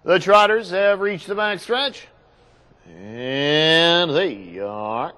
The Trotters have reached the backstretch, and they are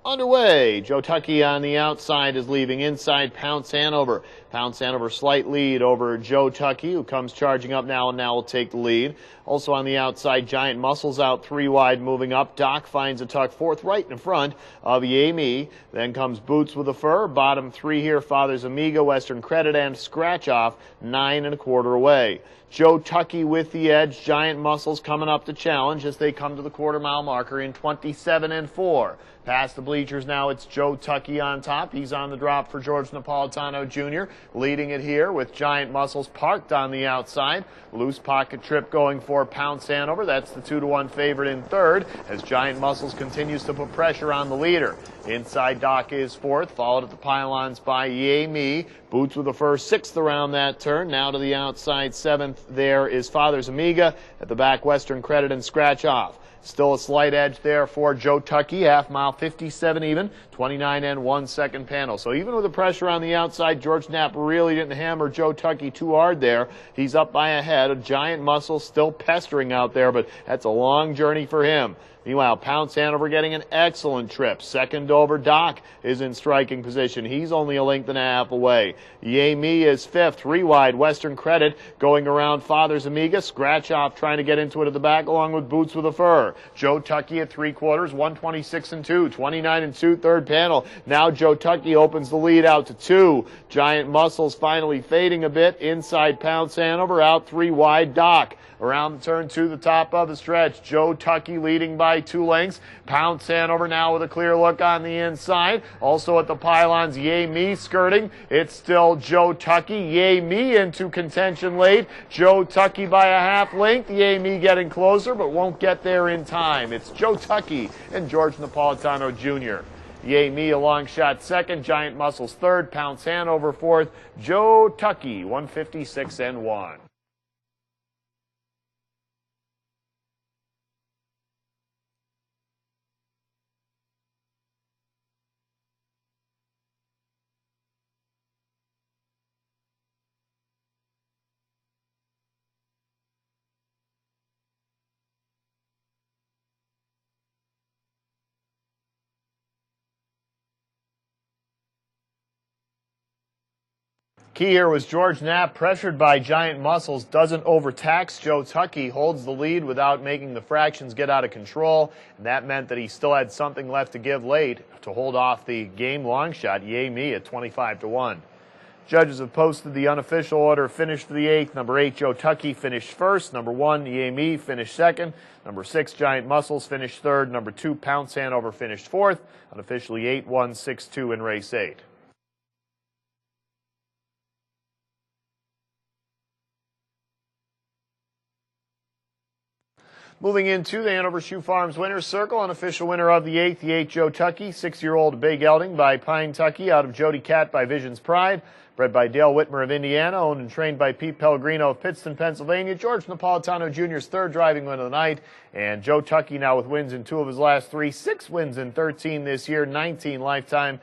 underway. Joe Tucky on the outside is leaving inside Pounce Hanover. Pounce Hanover slight lead over Joe Tucky, who comes charging up now and now will take the lead. Also on the outside, Giant Muscles out 3 wide moving up. Doc finds a tuck 4th right in front of Yami. Then comes Boots with a Fur. Bottom 3 here, Father's Amiga, Western Credit, and Scratch Off 9 1/4 away. Joe Tucky with the edge. Giant Muscles coming up to challenge as they come to the quarter-mile marker in 27 4. Past the bleachers now, it's Joe Tucky on top. He's on the drop for George Napolitano Jr. Leading it here with Giant Muscles parked on the outside. Loose pocket trip going for Pounce Hanover. That's the 2-1 favorite in third as Giant Muscles continues to put pressure on the leader. Inside Doc is 4th, followed at the pylons by Yay Me. Boots with the first 6th around that turn. Now to the outside 7th there is Father's Amiga. At the back, Western Credit and Scratch Off. Still a slight edge there for Joe Tucky, half mile 57 even, 29 1/2 panel. So even with the pressure on the outside, George Knapp really didn't hammer Joe Tucky too hard there. He's up by a head. A Giant Muscle still pestering out there, but that's a long journey for him. Meanwhile, Pounce Hanover getting an excellent trip. Second over, Doc is in striking position. He's only a 1.5 lengths away. Yay Me is 5th, 3 wide. Western Credit going around Father's Amiga. Scratch Off trying to get into it at the back along with Boots with a Fur. Joe Tucky at 3/4, 126 2, 29 2, third panel. Now Joe Tucky opens the lead out to 2. Giant Muscles finally fading a bit. Inside Pounce Hanover, out 3 wide, Doc. Around the turn to the top of the stretch. Joe Tucky leading by 2 lengths. Pounce Hanover now with a clear look on the inside. Also at the pylons, Yay Me skirting. It's still Joe Tucky. Yay Me into contention late. Joe Tucky by a 1/2 length. Yay Me getting closer, but won't get there in time. It's Joe Tucky and George Napolitano Jr. Yay Me a long shot 2nd. Giant Muscles 3rd. Pounce Hanover 4th. Joe Tucky 156 1. Key here was George Knapp, pressured by Giant Muscles, doesn't overtax Joe Tucky, holds the lead without making the fractions get out of control, and that meant that he still had something left to give late to hold off the game long shot, Yay Me, at 25 1. Judges have posted the unofficial order finish for the 8th. Number 8, Joe Tucky finished 1st. Number 1, Yay Me finished 2nd. Number 6, Giant Muscles finished 3rd. Number 2, Pounce Hanover finished 4th. Unofficially 8-1-6-2 in race 8. Moving into the Hanover Shoe Farms Winner's Circle, unofficial winner of the 8th, the 8 Joe Tucky, 6-year-old Bay Gelding by Pine Tucky out of Jody Cat by Vision's Pride, bred by Dale Whitmer of Indiana, owned and trained by Pete Pellegrino of Pittston, Pennsylvania. George Napolitano Jr.'s 3rd driving win of the night, and Joe Tucky now with wins in 2 of his last 3, 6 wins in 13 this year, 19 lifetime